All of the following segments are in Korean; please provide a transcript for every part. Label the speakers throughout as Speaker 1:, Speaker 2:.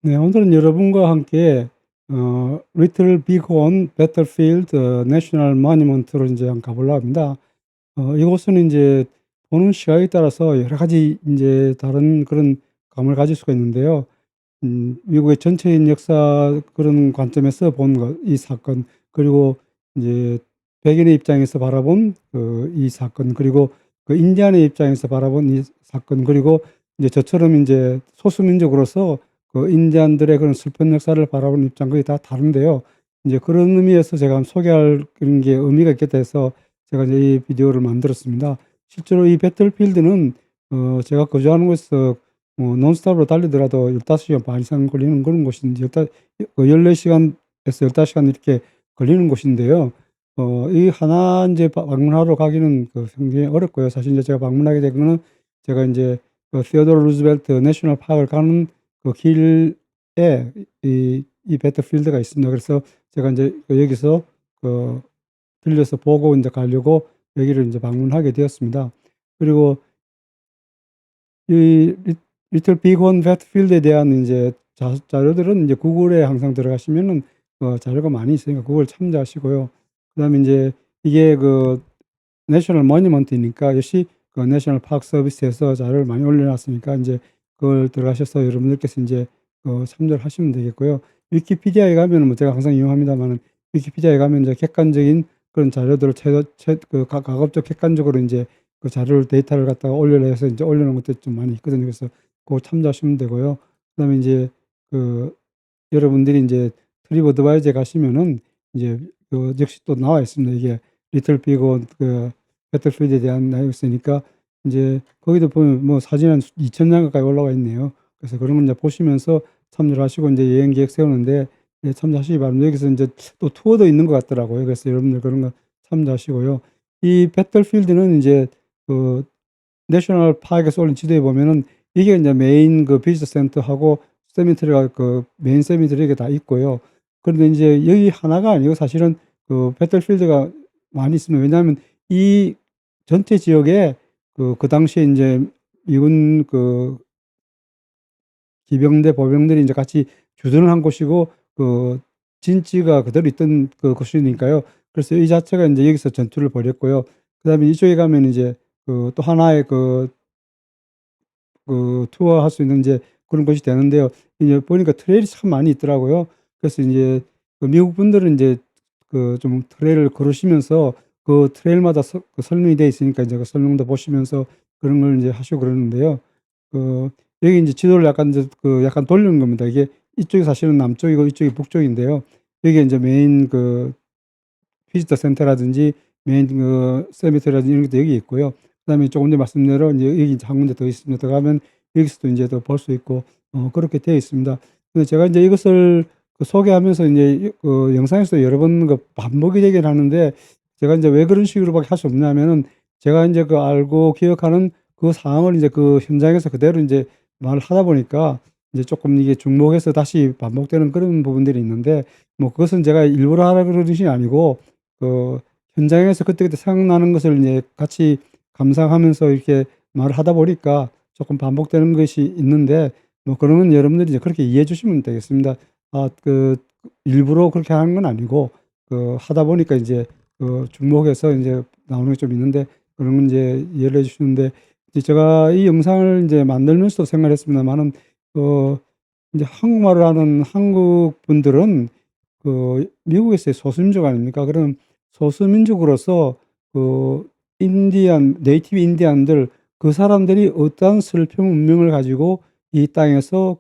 Speaker 1: 네, 오늘은 여러분과 함께 Little Bighorn Battlefield National Monument로 이제 한번 가보려고 합니다. 이곳은 이제 보는 시각에 따라서 여러 가지 이제 다른 그런 감을 가질 수가 있는데요. 미국의 전체인 역사 그런 관점에서 본 것, 이 사건, 그리고 이제 백인의 입장에서 바라본 이 사건, 그리고 그 인디안의 입장에서 바라본 이 사건, 그리고 이제 저처럼 이제 소수민족으로서 그 인디안들의 그런 슬픈 역사를 바라보는 입장, 그게 다 다른데요. 이제 그런 의미에서 제가 소개할 그런 게 의미가 있겠다 해서 제가 이제 이 비디오를 만들었습니다. 실제로 이 배틀필드는 제가 거주하는 곳에서 논스톱으로 달리더라도 15시간 반 이상 걸리는 그런 곳인데, 14시간에서 15시간 이렇게 걸리는 곳인데요. 이 하나 이제 방문하러 가기는 굉장히 어렵고요. 사실 이제 제가 방문하게 된 거는 제가 이제 시어도어 루즈벨트 내셔널 파크를 가는 그 길에 이 배틀필드가 있습니다. 그래서 제가 이제 여기서 그 들려서 보고 이제 가려고 여기를 이제 방문하게 되었습니다. 그리고 이 리틀 비건 배틀필드에 대한 이제 자료들은 이제 구글에 항상 들어가시면은 자료가 많이 있으니까 그걸 참조하시고요. 그다음에 이제 이게 내셔널 모니먼트니까 역시 내셔널 파크 서비스에서 자료를 많이 올려놨으니까 이제 그걸 들어가셔서 여러분들께서 이제 참조를 하시면 되겠고요. 위키피디아에 가면은 뭐 제가 항상 이용합니다만은, 위키피디아에 가면 이제 객관적인 그런 자료들을 가급적 객관적으로 이제 그 자료를 데이터를 갖다가 올려라 해서 이제 올려놓은 것들이 좀 많이 있거든요. 그래서 그거 참조하시면 되고요. 그다음에 이제 그 여러분들이 이제 트립 어드바이저에 가시면은 이제 역시 또 나와 있습니다. 이게 리틀 빅원 배틀필드에 대한 내용이 있으니까 이제 거기도 보면 뭐 사진 한 2,000장 가까이 올라와 있네요. 그래서 그런 걸 이제 보시면서 참조를 하시고 이제 여행 계획 세우는데 참조하시기 바랍니다. 여기서 이제 또 투어도 있는 것 같더라고요. 그래서 여러분들 그런 거 참조하시고요. 이 배틀필드는 이제 그 내셔널 파크에서 올린 지도에 보면은 이게 이제 메인 비지터 센터하고 세미터리가 메인 세미터리 이게 다 있고요. 그런데 이제 여기 하나가 아니고 사실은 배틀필드가 많이 있습니다. 왜냐하면 이 전체 지역에 그 당시에 인제 미군 기병대 보병들이 인제 같이 주둔을 한 곳이고 진지가 그대로 있던 곳이니까요. 그래서 이 자체가 인제 여기서 전투를 벌였고요. 그다음에 이쪽에 가면 이제 또 하나의 투어할 수 있는 이제 그런 곳이 되는데요. 이제 보니까 트레일이 참 많이 있더라고요. 그래서 인제 미국 분들은 인제 좀 트레일을 걸으시면서 트레일마다 설명이 되어 있으니까 이제 그 설명도 보시면서 그런 걸 인제 하시고 그러는데요. 여기 인제 지도를 약간 이제 약간 돌리는 겁니다. 이게 이쪽이 사실은 남쪽이고 이쪽이 북쪽인데요. 여기에 인제 메인 비지터 센터라든지 메인 세미터리라든지 이런 것도 여기 있고요. 그다음에 조금 전에 말씀대로 인제 여기 인제 한 군데 더 있습니다. 들어가면 여기서도 인제 또 볼 수 있고 그렇게 되어 있습니다. 근데 제가 인제 이것을 소개하면서 인제 영상에서 여러 번 반복이 되긴 하는데, 제가 인제 왜 그런 식으로밖에 할 수 없냐면은 제가 인제 알고 기억하는 그 상황을 인제 현장에서 그대로 인제 말을 하다 보니까 이제 쪼끔 이게 중복해서 다시 반복되는 그런 부분들이 있는데, 뭐 그것은 제가 일부러 하라 그런 뜻이 아니고 그 현장에서 그때그때 생각나는 것을 이제 같이 감상하면서 이렇게 말을 하다 보니까 조금 반복되는 것이 있는데, 뭐 그러면 여러분들이 이제 그렇게 이해해 주시면 되겠습니다. 일부러 그렇게 하는 건 아니고 하다 보니까 이제 중복해서 인제 나오는 게 좀 있는데, 그런 건 이제 이해를 해 주시는데, 이제 제가 이 영상을 인제 만들면서도 생각을 했습니다마는 어 인제 한국말을 하는 한국 분들은 미국에서의 소수민족 아닙니까? 그럼 소수민족으로서 네이티브 인디안들, 그 사람들이 어떠한 슬픈 운명을 가지고 이 땅에서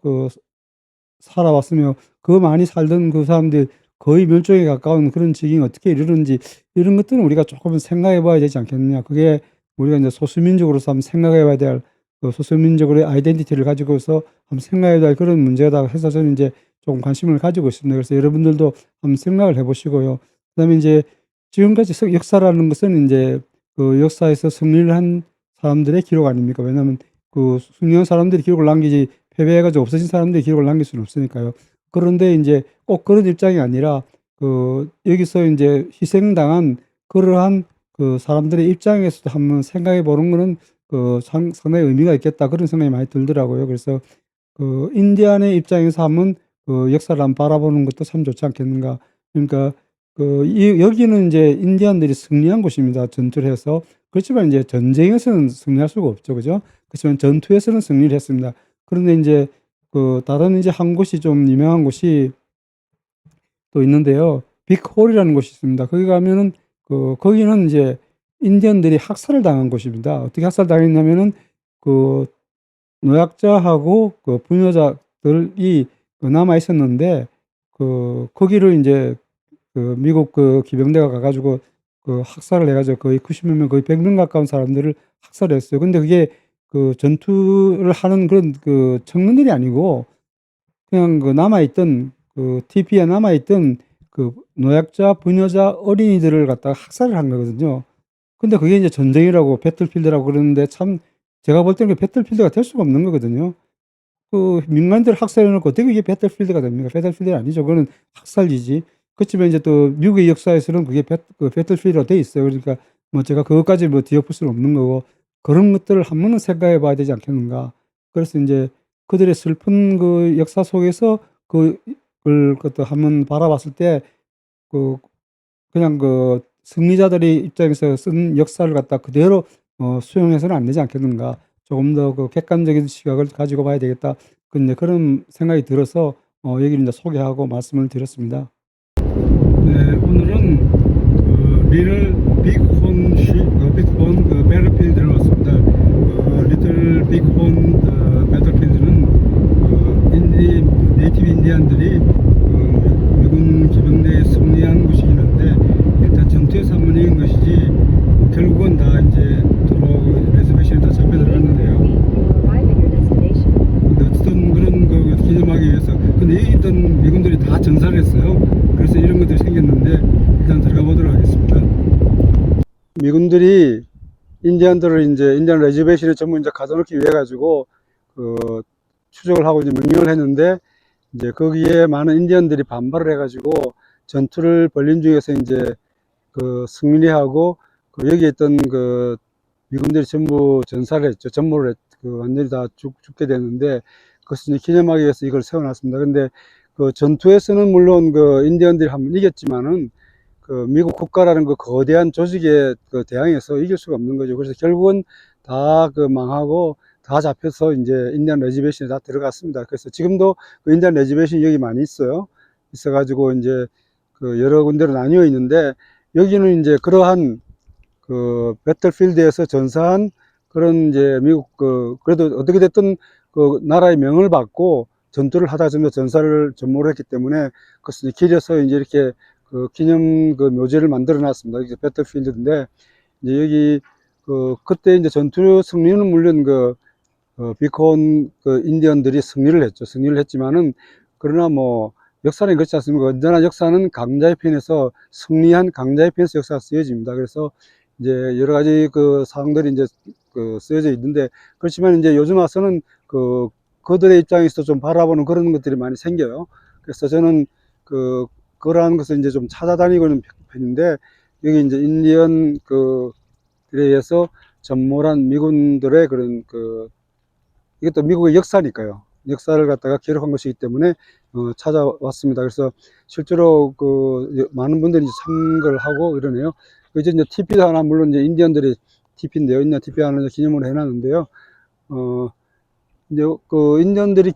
Speaker 1: 살아왔으며 그 많이 살던 그 사람들이 거의 멸종에 가까운 그런 지경에 어떻게 이르는지, 이런 것들은 우리가 조금 생각해 봐야 되지 않겠느냐. 그게 우리가 이제 소수민족으로서 한번 생각해 봐야 될 소수민족의 아이덴티티를 가지고서 한번 생각해야 될 그런 문제다 해서 저는 이제 좀 관심을 가지고 있습니다. 그래서 여러분들도 한번 생각을 해 보시고요. 그다음에 이제 지금까지 역사라는 것은 인제 역사에서 승리를 한 사람들의 기록 아닙니까? 왜냐하면 승리한 사람들이 기록을 남기지 패배해 가지고 없어진 사람들이 기록을 남길 수는 없으니까요. 그런데 인제 꼭 그런 입장이 아니라 여기서 인제 희생당한 그러한 사람들의 입장에서도 한번 생각해 보는 거는 상당히 의미가 있겠다, 그런 생각이 많이 들더라고요. 그래서 그 인디안의 입장에서 하면 그 역사를 한번 바라보는 것도 참 좋지 않겠는가. 그러니까 여기는 이제 인디안들이 승리한 곳입니다. 전투를 해서. 그렇지만 이제 전쟁에서는 승리할 수가 없죠. 그죠? 그렇지만 전투에서는 승리를 했습니다. 그런데 이제 그 다른 이제 한 곳이 좀 유명한 곳이 또 있는데요. 빅홀이라는 곳이 있습니다. 거기 가면은 거기는 이제 인디언들이 학살을 당한 곳입니다. 어떻게 학살당했냐면은 그 노약자하고 그 부녀자들이 남아 있었는데 거기를 이제 미국 기병대가 가 가지고 학살을 해 가지고 거의 90몇 명, 거의 100명 가까운 사람들을 학살했어요. 근데 그게 전투를 하는 그런 청년들이 아니고 그냥 남아 있던 TP에 남아 있던 노약자, 부녀자, 어린이들을 갖다가 학살을 한 거거든요. 근데 그게 이제 전쟁이라고 배틀필드라고 그러는데 참 제가 볼 때는 배틀필드가 될 수가 없는 거거든요. 민간인들 학살해 놓고 어떻게 이게 배틀필드가 됩니까? 배틀필드가 아니죠. 그거는 학살이지. 그렇지만 이제 또 미국의 역사에서는 그게 배틀필드로 돼 있어요. 그러니까 뭐 제가 그것까지 뭐 뒤엎을 수는 없는 거고 그런 것들을 한 번은 생각해 봐야 되지 않겠는가. 그래서 인제 그들의 슬픈 역사 속에서 그걸 한번 바라봤을 때 그 그냥 승리자들의 입장에서 쓴 역사를 갖다 그대로 수용해서는 안 되지 않겠는가. 조금 더 객관적인 시각을 가지고 봐야 되겠다. 그런 생각이 들어서 여기를 이제 소개하고 말씀을 드렸습니다. 네, 오늘은 리틀 빅혼 배틀필드를 왔습니다. 리틀 빅혼 배틀필드는 네이티브 인디안들이 미군 기병대에 승리한 곳이긴 한데 일단 전투에서 한번 이긴 것이지 결국은 다 이제 도로 레저베이션에 다 잡혀 들어갔는데요. 근데 어쨌든 그런 기념하기 위해서 근데 여기 있던 미군들이 다 전사를 했어요. 그래서 이런 것들이 생겼는데 일단 들어가 보도록 하겠습니다. 미군들이 인디안들을 이제 인디안 레저베이션에 전부 이제 가둬놓기 위해 가지고 추적을 하고 이제 명령을 했는데 이제 거기에 많은 인디언들이 반발을 해가지고 전투를 벌린 중에서 이제 승리하고 여기에 있던 미군들이 전부 전사를 했죠. 전모를 완전히 다 죽게 됐는데 그것을 기념하기 위해서 이걸 세워놨습니다. 근데 전투에서는 물론 인디언들이 한번 이겼지만은 미국 국가라는 거대한 조직에 대항해서 이길 수가 없는 거죠. 그래서 결국은 다 망하고 다 잡혀서 이제 인디안 레저베이션에 다 들어갔습니다. 그래서 지금도 인디안 레저베이션이 여기 많이 있어요. 있어가지고 이제 여러 군데로 나뉘어 있는데 여기는 이제 그러한 배틀필드에서 전사한 그런 이제 미국 그래도 어떻게 됐든 나라의 명을 받고 전투를 하다 전부 전사를 전모를 했기 때문에 그것을 기려서 이제 이렇게 기념 묘지를 만들어 놨습니다. 이게 배틀필드인데 이제 여기 그때 이제 전투 승리는 물론 비콘 인디언들이 승리를 했죠. 승리를 했지만은 그러나 뭐 역사는 그렇지 않습니까? 언제나 역사는 강자의 편에서 승리한 강자의 편에서 역사가 쓰여집니다. 그래서 이제 여러 가지 사항들이 이제 쓰여져 있는데 그렇지만 이제 요즘 와서는 그들의 입장에서 좀 바라보는 그런 것들이 많이 생겨요. 그래서 저는 그러한 것을 이제 좀 찾아다니고 있는 편인데 여기 이제 인디언 들에 의해서 전몰한 미군들의 그런 이것도 미국의 역사니까요. 역사를 갖다가 기록한 것이기 때문에 찾아왔습니다. 그래서 실제로 많은 분들이 참가를 하고 이러네요. 이제 TP도 하나 물론 이제 인디언들이 TP인데요. 인디언 TP 하나 기념으로 해놨는데요. 이제 인디언들이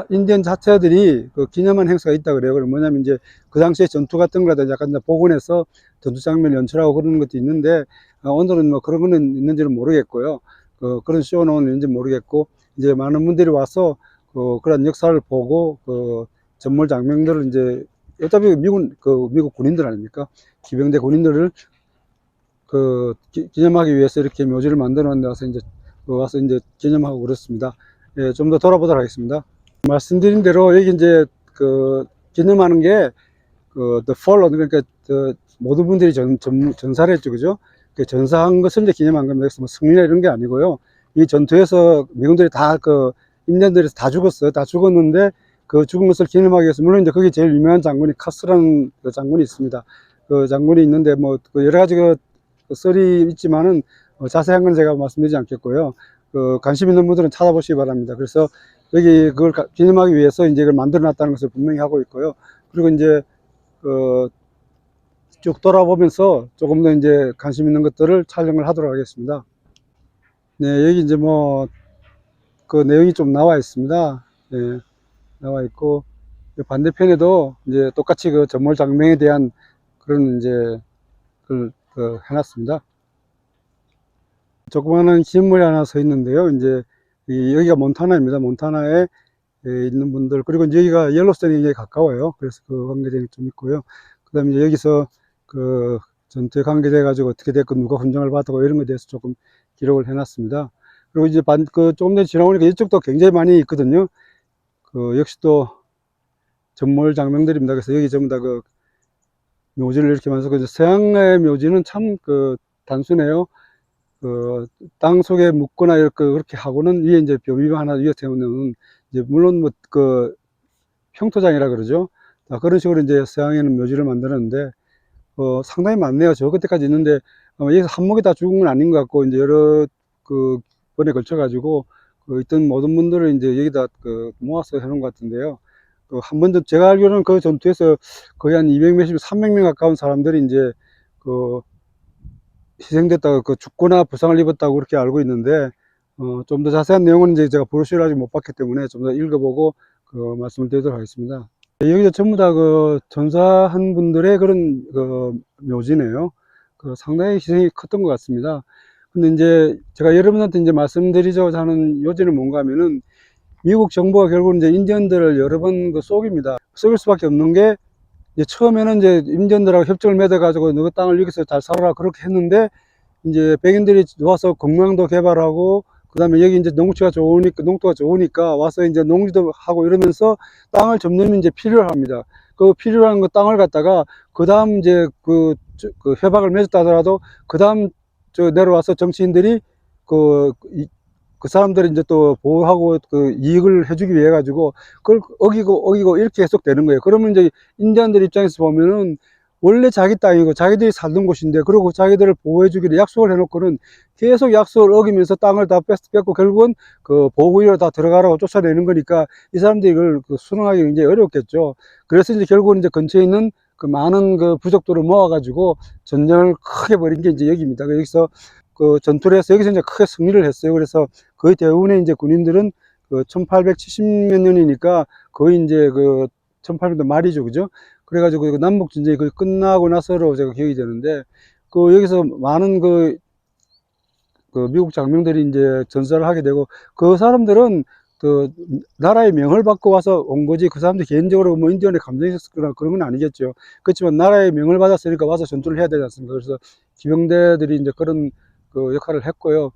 Speaker 1: 인디언 자체들이 기념한 행사가 있다 그래요. 그럼 뭐냐면 이제 그 당시에 전투 같은 거라도 약간 복원해서 전투 장면을 연출하고 그런 것도 있는데 오늘은 뭐 그런 거는 있는지는 모르겠고요. 그런 쇼는 있는지 모르겠고 이제 많은 분들이 와서 그런 역사를 보고 전몰 장면들을 이제 어차피 미국 군인들 아닙니까? 기병대 군인들을 기념하기 위해서 이렇게 묘지를 만들어 놓은 데 와서 이제 기념하고 그렇습니다. 예, 좀 더 돌아보도록 하겠습니다. 말씀드린 대로 여기 이제 기념하는 게 the fallen 그러니까 모든 분들이 전사를 했죠, 그죠? 전사한 것을 이제 기념한 겁니다. 그래서 뭐 승리나 이런 게 아니고요. 이 전투에서 미군들이 다 인디언들이 다 죽었어요. 다 죽었는데 그 죽은 것을 기념하기 위해서 물론 이제 거기 제일 유명한 장군이 카스라는 장군이 있습니다. 그 장군이 있는데 뭐 여러 가지 썰이 있지만은 자세한 건 제가 말씀드리지 않겠고요. 관심 있는 분들은 찾아보시기 바랍니다. 그래서 여기 그걸 기념하기 위해서 이제 이걸 만들어 놨다는 것을 분명히 하고 있고요. 그리고 이제 쭉 돌아보면서 조금 더 이제 관심 있는 것들을 촬영을 하도록 하겠습니다. 네, 여기 이제 뭐 그 내용이 좀 나와 있습니다. 네, 나와 있고 반대편에도 이제 똑같이 그 전몰 장명에 대한 그런 이제 그 해놨습니다. 조그마한 기념물이 하나 서 있는데요. 이제 여기가 몬타나입니다. 몬타나에 있는 분들, 그리고 이제 여기가 옐로스톤에 가까워요. 그래서 그 관계대가 좀 있고요. 그 다음에 이제 여기서 그 전투에 관계돼 가지고 어떻게 됐고 누가 훈장을 받았고 이런 것에 대해서 조금 기록을 해놨습니다. 그리고 이제 조금 전에 지나오니까 이쪽도 굉장히 많이 있거든요. 그 역시 또 전몰 장명들입니다. 그래서 여기 전부 다 그 묘지를 이렇게 만들고, 서양의 묘지는 참 그 단순해요. 그 땅 속에 묻거나 이렇게 그렇게 하고는 위에 이제 묘비가 하나 위에 세우는, 이제 물론 뭐 그 평토장이라 그러죠. 그런 식으로 이제 서양에는 묘지를 만들었는데 상당히 많네요. 저 끝에까지 있는데 여기서 한목이 다 죽은 건 아닌 것 같고, 이제 여러 그 번에 걸쳐 가지고 있던 모든 분들을 이제 여기다 모아서 해놓은 것 같은데요. 한 번도 제가 알기로는 그 전투에서 거의 한 200 몇십, 300명 가까운 사람들이 이제 희생됐다고, 죽거나 부상을 입었다고 그렇게 알고 있는데, 좀 더 자세한 내용은 이제 제가 브로셔를 아직 못 봤기 때문에 좀 더 읽어보고 말씀을 드리도록 하겠습니다. 여기도 전부 다 전사한 분들의 그런 묘지네요. 상당히 희생이 컸던 것 같습니다. 근데 이제 제가 여러분한테 이제 말씀드리고자 하는 요지는 뭔가 하면은, 미국 정부가 결국 이제 인디언들을 여러 번 속입니다. 속일 수밖에 없는 게, 이제 처음에는 이제 인디언들하고 협정을 맺어가지고 너희 땅을 여기서 잘 살아라 그렇게 했는데, 이제 백인들이 와서 공장도 개발하고, 그 다음에 여기 이제 농토가 좋으니까 와서 이제 농지도 하고 이러면서 땅을 점점 이제 필요로 합니다. 그 필요한 그 땅을 갖다가 그 다음 이제 그 협약을 맺었다 하더라도 그 다음 내려와서 정치인들이 그 사람들이 이제 또 보호하고 이익을 해주기 위해 가지고 그걸 어기고 이렇게 계속 되는 거예요. 그러면 이제 인디언들 입장에서 보면은 원래 자기 땅이고 자기들이 살던 곳인데, 그리고 자기들을 보호해주기로 약속을 해놓고는 계속 약속을 어기면서 땅을 다 뺏고 결국은 보호구역으로 다 들어가라고 쫓아내는 거니까 이 사람들이 이걸 수능하기 굉장히 어렵겠죠. 그래서 이제 결국은 이제 근처에 있는 많은 부족들을 모아가지고 전쟁을 크게 벌인 게 이제 여기입니다. 여기서 전투를 해서 여기서 이제 크게 승리를 했어요. 그래서 거의 대부분의 이제 군인들은 1870몇 년이니까 거의 이제 1800년 말이죠. 그죠? 그래가지고 남북전쟁이 거의 끝나고 나서로 제가 기억이 되는데, 여기서 많은 미국 장병들이 이제 전사를 하게 되고, 그 사람들은 나라의 명을 받고 와서 온 거지, 그 사람들 개인적으로 뭐 인디언에 감정이 있었거나 그런 건 아니겠죠. 그렇지만 나라의 명을 받았으니까 와서 전투를 해야 되지 않습니까? 그래서 기병대들이 이제 그런 역할을 했고요.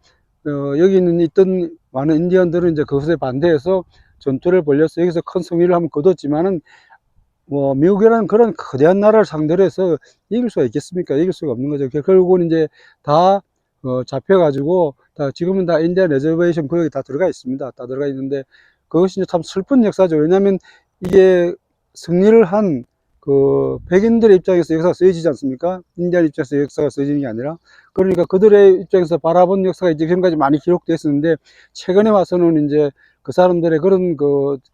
Speaker 1: 여기 있던 많은 인디언들은 이제 그것에 반대해서 전투를 벌려서 여기서 큰 승리를 한번 거뒀지만은, 뭐 미국이라는 그런 거대한 나라를 상대로 해서 이길 수가 있겠습니까? 이길 수가 없는 거죠. 결국은 이제 다 잡혀가지고 지금은 다 인디안 레저베이션 구역에 다 들어가 있습니다. 다 들어가 있는데, 그것이 이제 참 슬픈 역사죠. 왜냐하면 이게 승리를 한 백인들의 입장에서 역사가 쓰여지지 않습니까? 인디안 입장에서 역사가 쓰여지는 게 아니라, 그러니까 그들의 입장에서 바라본 역사가 이제 지금까지 많이 기록되어 있었는데, 최근에 와서는 이제 그 사람들의 그런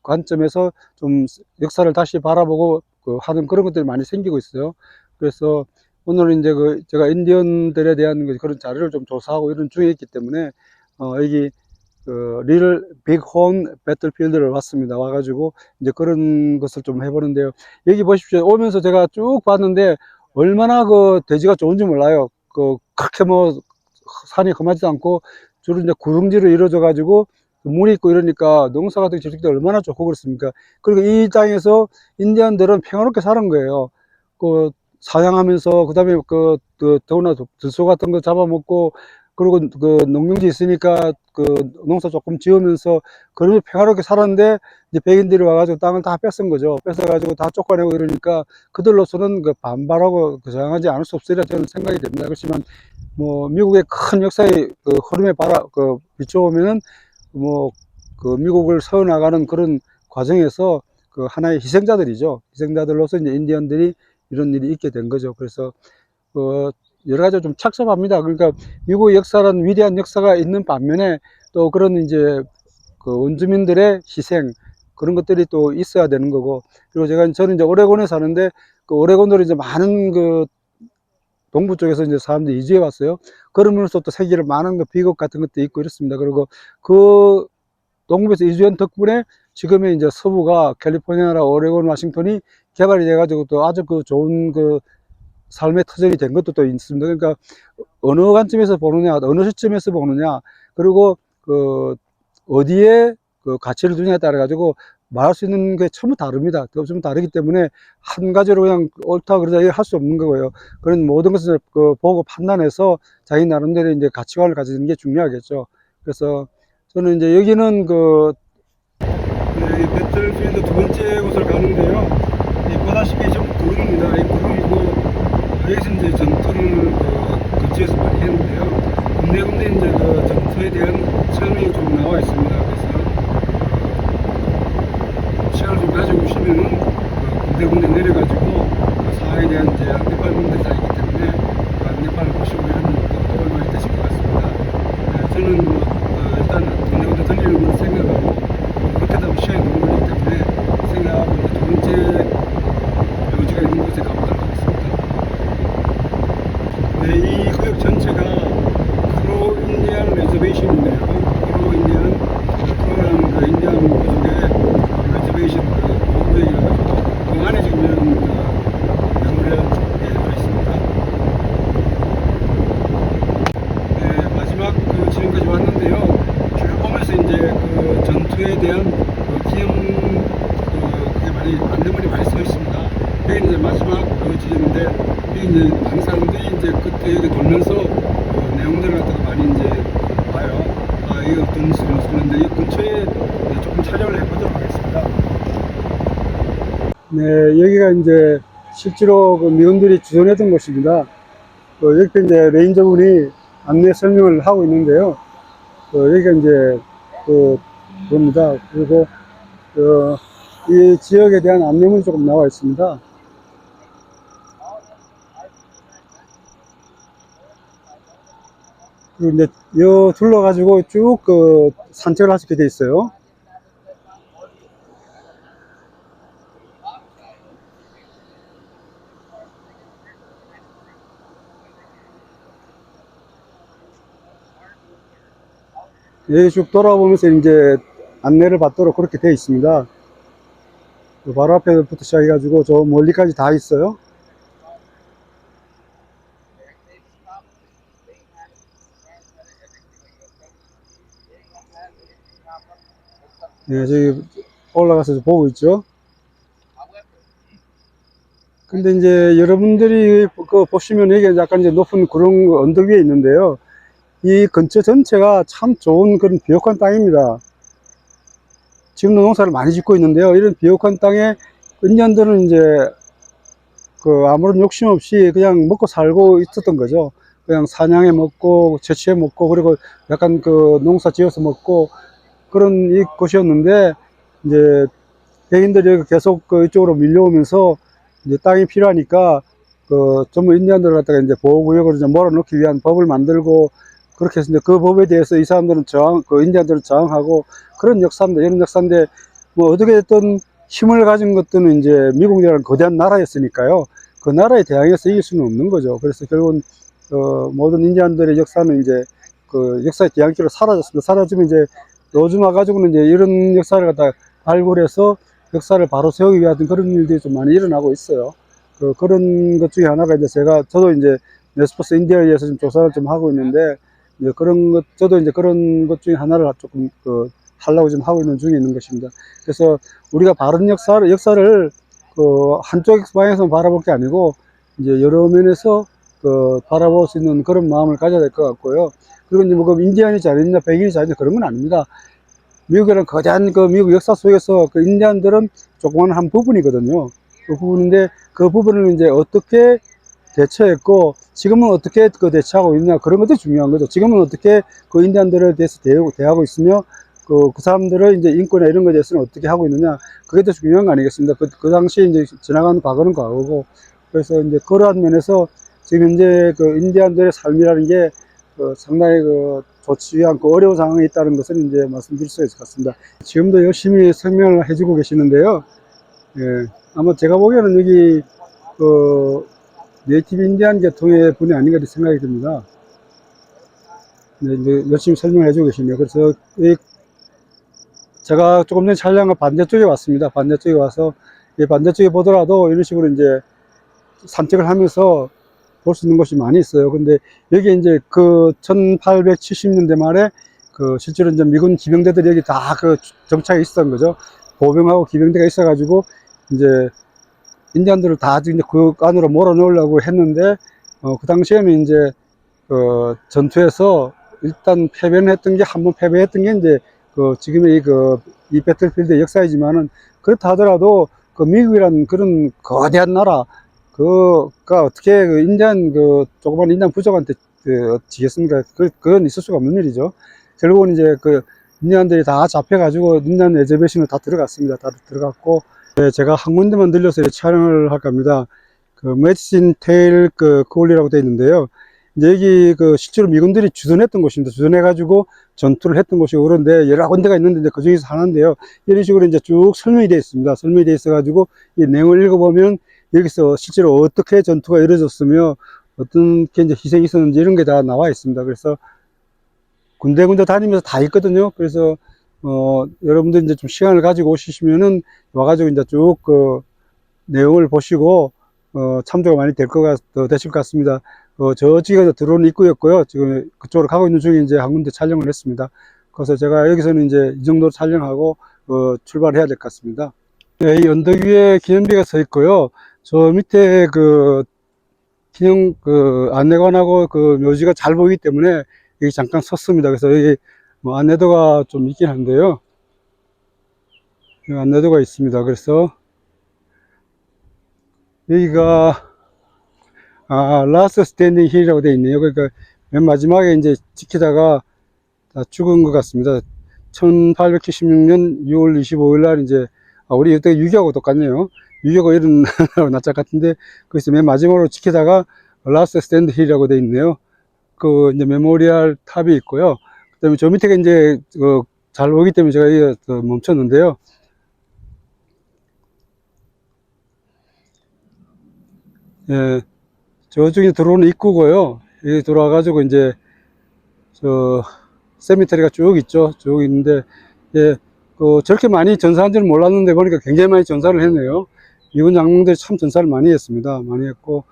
Speaker 1: 관점에서 좀 역사를 다시 바라보고 하는 그런 것들이 많이 생기고 있어요. 그래서 오늘은 이제 제가 인디언들에 대한 그런 자료를 좀 조사하고 이런 중에 있기 때문에 여기 리틀 빅홈 배틀필드를 왔습니다. 와가지고 이제 그런 것을 좀 해보는데요. 여기 보십시오. 오면서 제가 쭉 봤는데 얼마나 대지가 좋은지 몰라요. 그렇게 뭐 산이 험하지도 않고 주로 이제 구릉지로 이루어져 가지고 물이 있고 이러니까 농사 같은 게 저렇게 얼마나 좋고 그렇습니까? 그리고 이 땅에서 인디언들은 평화롭게 사는 거예요. 사냥하면서, 그 다음에 더구나 들소 같은 거 잡아먹고, 그리고 농경지 있으니까 농사 조금 지으면서 그러면 평화롭게 살았는데, 이제 백인들이 와가지고 땅을 다 뺏은 거죠. 뺏어가지고 다 쫓아내고 이러니까 그들로서는 반발하고 저항하지 않을 수 없으리라 저는 생각이 됩니다. 그렇지만 뭐 미국의 큰 역사의 흐름에 비춰보면은 뭐 미국을 세워나가는 그런 과정에서 하나의 희생자들이죠. 희생자들로서 이제 인디언들이 이런 일이 있게 된 거죠. 그래서 여러 가지로 좀 착잡합니다. 그러니까 미국의 역사란 위대한 역사가 있는 반면에 또 그런 이제 그 원주민들의 희생, 그런 것들이 또 있어야 되는 거고, 그리고 저는 이제 오레곤에 사는데, 그 오레곤으로 이제 많은 그 동부 쪽에서 이제 사람들이 이주해 왔어요. 그러면서 또 세계를 많은 그 비극 같은 것도 있고 이렇습니다. 그리고 그 동부에서 이주한 덕분에 지금의 이제 서부가 캘리포니아나 오레곤, 워싱턴이 개발이 돼가지고 또 아주 그 좋은 그 삶의 터전이 된 것도 또 있습니다. 그러니까 어느 관점에서 보느냐, 어느 시점에서 보느냐, 그리고 그 어디에 그 가치를 두냐에 따라 가지고 말할 수 있는 게 전부 다릅니다. 전부 다르기 때문에 한 가지로 그냥 옳다 그러자 할 수 없는 거고요. 그런 모든 것을 그 보고 판단해서 자기 나름대로 이제 가치관을 가지는 게 중요하겠죠. 그래서 저는 이제 여기는 그 네, 배틀필드 두 번째 곳을 가는데요. 보다시피 좀 구름입니다. 이 구름이고 여기서 이제 전투를 근처에서 많이 했는데요. 군데군데 이제 그 전투에 대한 설명이 좀 나와 있습니다. 그래서 시간을 좀 가지고 오시면은 군데군데 내려가지고 사회에 대한 이제 안내판 분들이 다 있기 때문에 그 안내판을 보시고 이러면 또 도움이 많이 되실 것 같습니다. 저는 뭐 일단 군데군데 들리는 걸 생각하고 그렇게도 하면 시간이 너무 걸리기 때문에 생각하고 두 번째 여지가 있는 곳에 가보도록 하겠습니다. 네, 이 구역 전체가 크로우 인디안 레저베이션이네요. 크로우 인디안, 크로우라는 그 인디안 부족의 레저베이션 그 구역이라가지고 그 안에 지금 명물에 들어있습니다. 네, 마지막 그 지금까지 왔는데요. 쭉 보면서 이제 그 전투에 대한 그 기념 그게 많이 안내문이 많이 써 있습니다. 여기 이제 마지막 그 지점인데 여기 이제 많은 사람들이 이제 그때 여기 돌면서 그 내용들을 갖다가 많이 이제 봐요. 아, 이게 어떤 쓰는데 이 근처에 조금 촬영을 해보도록 하겠습니다. 네, 여기가 이제 실제로 그 미군들이 주둔했던 곳입니다. 여기 이제 레인저분이 안내 설명을 하고 있는데요. 여기가 이제 그겁니다. 그리고 이 지역에 대한 안내문이 조금 나와 있습니다. 그리고 이제 요 둘러가지고 쭉 그 산책을 할 수 있게 돼 있어요. 여기 쭉 돌아보면서 이제 안내를 받도록 그렇게 되어 있습니다. 바로 앞에부터 시작해가지고 저 멀리까지 다 있어요. 네, 저기 올라가서 보고 있죠. 근데 이제 여러분들이 그 보시면 이게 약간 이제 높은 구름 언덕 위에 있는데요. 이 근처 전체가 참 좋은 그런 비옥한 땅입니다. 지금도 농사를 많이 짓고 있는데요. 이런 비옥한 땅에 인디언들은 이제 그 아무런 욕심 없이 그냥 먹고 살고 있었던 거죠. 그냥 사냥해 먹고 채취해 먹고 그리고 약간 그 농사 지어서 먹고 그런 이 곳이었는데 이제 백인들이 계속 그 이쪽으로 밀려오면서 이제 땅이 필요하니까 그 전부 인디언들을 갖다가 이제 보호구역으로 이제 몰아넣기 위한 법을 만들고 그렇게 해서 이제 그 법에 대해서 이 사람들은 그 인디언들은 저항하고 그런 역사입니다. 이런 역사인데 뭐 어떻게 됐든 힘을 가진 것들은 이제 미국이라는 거대한 나라였으니까요. 그 나라에 대항해서 이길 수는 없는 거죠. 그래서 결국은 모든 인디언들의 역사는 이제 그 역사의 뒤안길로 사라졌습니다. 사라지면 이제 요즘 와가지고는 이제 이런 역사를 갖다 발굴해서 역사를 바로 세우기 위한 그런 일들이 좀 많이 일어나고 있어요. 그런 것 중에 하나가 이제 저도 이제 네스포스 인디아에서 좀 조사를 좀 하고 있는데, 이제 저도 이제 그런 것 중에 하나를 조금, 하려고 지금 하고 있는 중에 있는 것입니다. 그래서 우리가 바른 역사를 한쪽 방향에서 바라볼 게 아니고, 이제 여러 면에서 바라볼 수 있는 그런 마음을 가져야 될 것 같고요. 그리고 이제 뭐 인디안이 잘했냐, 백인이 잘했냐 그런 건 아닙니다. 미국이라는 거대한 미국 역사 속에서 인디안들은 조그만 한 부분이거든요. 그 부분인데 그 부분을 이제 어떻게 대처했고 지금은 어떻게 대처하고 있냐 그런 것도 중요한 거죠. 지금은 어떻게 그 인디안들에 대해서 대하고 있으며 그 사람들의 이제 인권이나 이런 것에 대해서는 어떻게 하고 있느냐 그게 더 중요한 거 아니겠습니까? 그 당시에 이제 지나가는 과거는 과거고 그래서 이제 그러한 면에서 지금 현재 그 인디안들의 삶이라는 게 상당히 좋지 않고 어려운 상황에 있다는 것을 이제 말씀드릴 수 있을 것 같습니다. 지금도 열심히 설명을 해주고 계시는데요. 예, 아마 제가 보기에는 여기 네이티브 인디안 계통의 분이 아닌가 생각이 듭니다. 네, 이제 열심히 설명을 해주고 계시네요. 그래서 제가 조금 전에 촬영한 반대쪽에 왔습니다. 반대쪽에 와서 이 반대쪽에 보더라도 이런 식으로 이제 산책을 하면서 볼 수 있는 곳이 많이 있어요. 근데 여기 이제 그 1870년대 말에 실제로 이제 미군 기병대들이 여기 다 정착해 있었던 거죠. 보병하고 기병대가 있어가지고 이제 인디안들을 다 이제 그 안으로 몰아넣으려고 했는데, 그 당시에는 이제 전투에서 일단 패배는 했던 게, 한 번 패배했던 게 이제 지금의 이 배틀필드의 역사이지만은, 그렇다 하더라도 미국이라는 그런 거대한 나라 가 어떻게 인디안 조그만 인디안 부족한테 지겠습니까? 그건 있을 수가 없는 일이죠. 결국은 이제 인디안들이 다 잡혀가지고 인디안 레저베이션으로 다 들어갔습니다. 다 들어갔고, 네, 제가 한 군데만 들려서 촬영을 할까 합니다. 메디신 테일 콜리라고 되어 있는데요. 이제 여기 실제로 미군들이 주둔했던 곳입니다. 주둔해가지고 전투를 했던 곳이고, 그런데 여러 군데가 있는데 그 중에서 하나인데요. 이런 식으로 이제 쭉 설명이 되어 있습니다. 설명이 되어 있어가지고 이 내용을 읽어보면 여기서 실제로 어떻게 전투가 이루어졌으며 어떤 게 이제 희생이 있었는지 이런 게 다 나와 있습니다. 그래서 군데군데 다니면서 다 있거든요. 그래서 여러분들 이제 좀 시간을 가지고 오시면은 와가지고 이제 쭉 내용을 보시고 참조가 많이 되실 것 같습니다. 저쪽에 들어오는 입구였고요. 지금 그쪽으로 가고 있는 중에 이제 한 군데 촬영을 했습니다. 그래서 제가 여기서는 이제 이 정도로 촬영하고 출발해야 될 것 같습니다. 네, 이 언덕 위에 기념비가 서 있고요. 저 밑에 기념 안내관하고 묘지가 잘 보이기 때문에 여기 잠깐 섰습니다. 그래서 여기 뭐 안내도가 좀 있긴 한데요. 여기 안내도가 있습니다. 그래서 여기가 라스트 스탠딩 힐이라고 되어 있네요. 그러니까 맨 마지막에 이제 지키다가 다 죽은 것 같습니다. 1876년 6월 25일 날 이제 우리 이때 6.25하고 똑같네요. 6.25 이런 낯짝 같은데 거기서 맨 마지막으로 지키다가 라스트 스탠드 힐이라고 되어 있네요. 이제 메모리얼 탑이 있고요. 그다음에 저 밑에 이제 잘 보기 때문에 제가 멈췄는데요. 예, 저쪽에 들어오는 입구고요. 여기 들어와가지고 이제 세미터리가 쭉 있죠. 쭉 있는데, 예, 저렇게 많이 전사한 줄은 몰랐는데 보니까 굉장히 많이 전사를 했네요. 미군 장병들이 참 전사를 많이 했습니다. 많이 했고,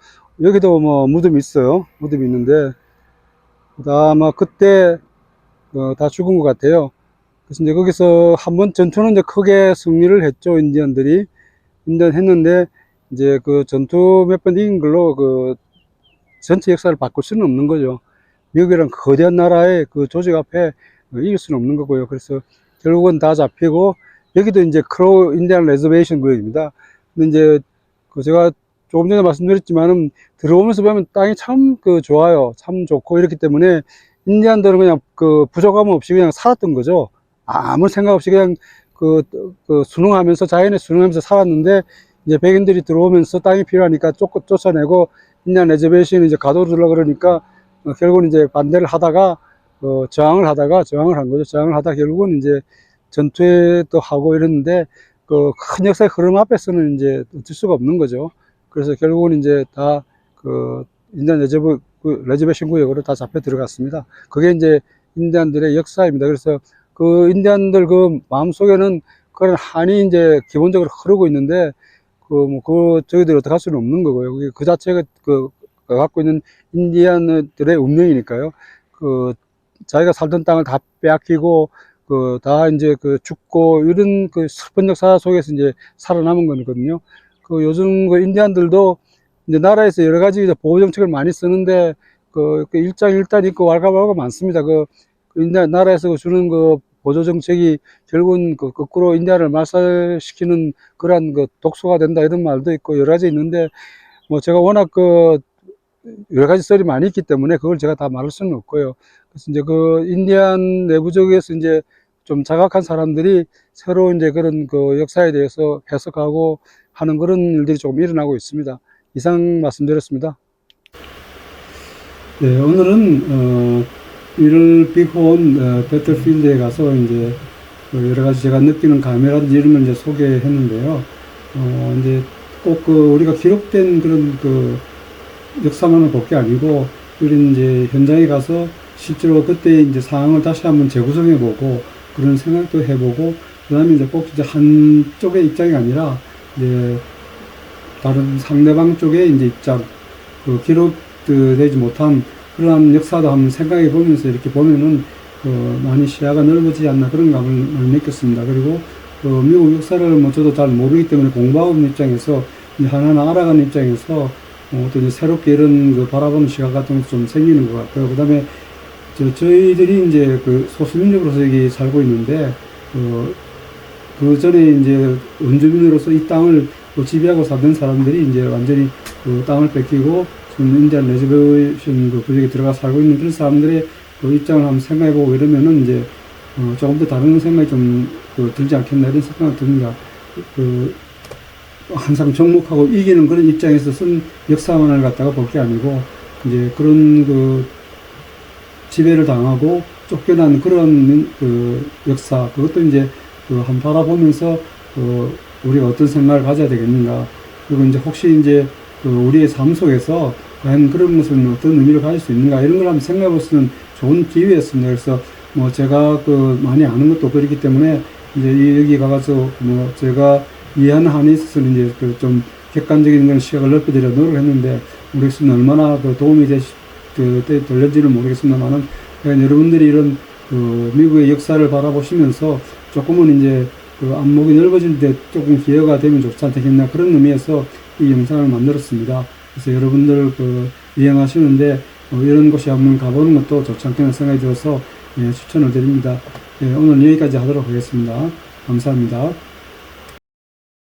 Speaker 1: 여기도 뭐 무덤이 있어요. 무덤이 있는데, 아마 그때 다 죽은 것 같아요. 그래서 이제 거기서 한번 전투는 이제 크게 승리를 했죠. 인디언들이. 인디언 했는데, 이제 전투 몇 번 이긴 걸로 전체 역사를 바꿀 수는 없는 거죠. 미국이란 거대한 나라의 조직 앞에 이길 수는 없는 거고요. 그래서 결국은 다 잡히고, 여기도 이제 크로우 인디안 레저베이션 구역입니다. 근데 이제 제가 조금 전에 말씀드렸지만은 들어오면서 보면 땅이 참 좋아요. 참 좋고 이렇기 때문에 인디안들은 그냥 부족함 없이 그냥 살았던 거죠. 아무 생각 없이 그냥 순응하면서, 자연에 순응하면서 살았는데, 이제 백인들이 들어오면서 땅이 필요하니까 쫓아내고 인디안 레저베이션이 이제 가둬두려고 그러니까 결국은 이제 반대를 하다가 저항을 한 거죠. 저항을 하다 결국은 이제 전투에도 하고 이랬는데 큰 역사의 흐름 앞에서는 이제 어쩔 수가 없는 거죠. 그래서 결국은 이제 다 인디안 레저베이션 구역으로 다 잡혀 들어갔습니다. 그게 이제 인디안들의 역사입니다. 그래서 인디안들 마음속에는 그런 한이 이제 기본적으로 흐르고 있는데 저희들이 어떻게 할 수는 없는 거고요. 그 자체가 갖고 있는 인디안들의 운명이니까요. 자기가 살던 땅을 다 빼앗기고, 다 이제 죽고, 이런 슬픈 역사 속에서 이제 살아남은 거거든요. 요즘 인디안들도 이제 나라에서 여러 가지 보호정책을 많이 쓰는데, 일장일단 있고 왈가왈가 많습니다. 인디안 나라에서 주는 보조정책이 결국은 거꾸로 인디안을 말살시키는 그러한 독소가 된다, 이런 말도 있고 여러 가지 있는데, 뭐 제가 워낙 여러 가지 썰이 많이 있기 때문에 그걸 제가 다 말할 수는 없고요. 그래서 이제 인디안 내부적에서 이제 좀 자각한 사람들이 새로 이제 그런 역사에 대해서 해석하고 하는 그런 일들이 조금 일어나고 있습니다. 이상 말씀드렸습니다. 네, 오늘은 1월 비폰 배틀필드에 가서 이제 여러 가지 제가 느끼는 감회라든지 이런 걸 이제 소개했는데요. 이제 꼭 우리가 기록된 그런 역사만을 볼 게 아니고, 우리 이제 현장에 가서 실제로 그때 이제 상황을 다시 한번 재구성해보고 그런 생각도 해보고, 그다음에 이제 꼭 이제 한쪽의 입장이 아니라 이제 다른 상대방 쪽의 이제 입장, 기록되지 못한 그러한 역사도 한번 생각해 보면서 이렇게 보면은 많이 시야가 넓어지지 않나 그런 감을 많이 느꼈습니다. 그리고 미국 역사를 뭐 저도 잘 모르기 때문에 공부하고 있는 입장에서 하나하나 알아가는 입장에서 또 이제 새롭게 이런 바라보는 시각 같은 것도 좀 생기는 것 같아요. 그 다음에 저희들이 이제 소수민족으로서 여기 살고 있는데, 그 전에 이제 원주민으로서 이 땅을 지배하고 살던 사람들이 이제 완전히 땅을 뺏기고 지금 인디안 레저베이션 구역에 들어가 살고 있는 그런 사람들의 입장을 한번 생각해보고 이러면은 이제 조금 더 다른 생각이 좀 들지 않겠나 이런 생각이 듭니다. 항상 정복하고 이기는 그런 입장에서 쓴 역사만을 갖다가 볼 게 아니고, 이제 그런 지배를 당하고 쫓겨난 그런 역사, 그것도 이제 한번 바라보면서 우리가 어떤 생각을 가져야 되겠는가. 그리고 이제 혹시 이제 우리의 삶 속에서 과연 그런 것은 어떤 의미를 가질 수 있는가, 이런 걸 한번 생각해 볼 수 있는 좋은 기회였습니다. 그래서 뭐 제가 많이 아는 것도 그렇기 때문에 이제 여기 가서 뭐 제가 이해하는 한에 있어서는 이제 좀 객관적인 그런 시각을 넓혀드려 노력했는데, 모르겠습니다. 얼마나 도움이 될는지는 모르겠습니다만은, 여러분들이 이런 미국의 역사를 바라보시면서 조금은 이제 안목이 넓어질 때 조금 기회가 되면 좋지 않겠나, 그런 의미에서 이 영상을 만들었습니다. 그래서 여러분들 여행하시는데 이런 곳에 한번 가보는 것도 좋지 않겠나 생각이 들어서 추천을 드립니다. 오늘 여기까지 하도록 하겠습니다. 감사합니다.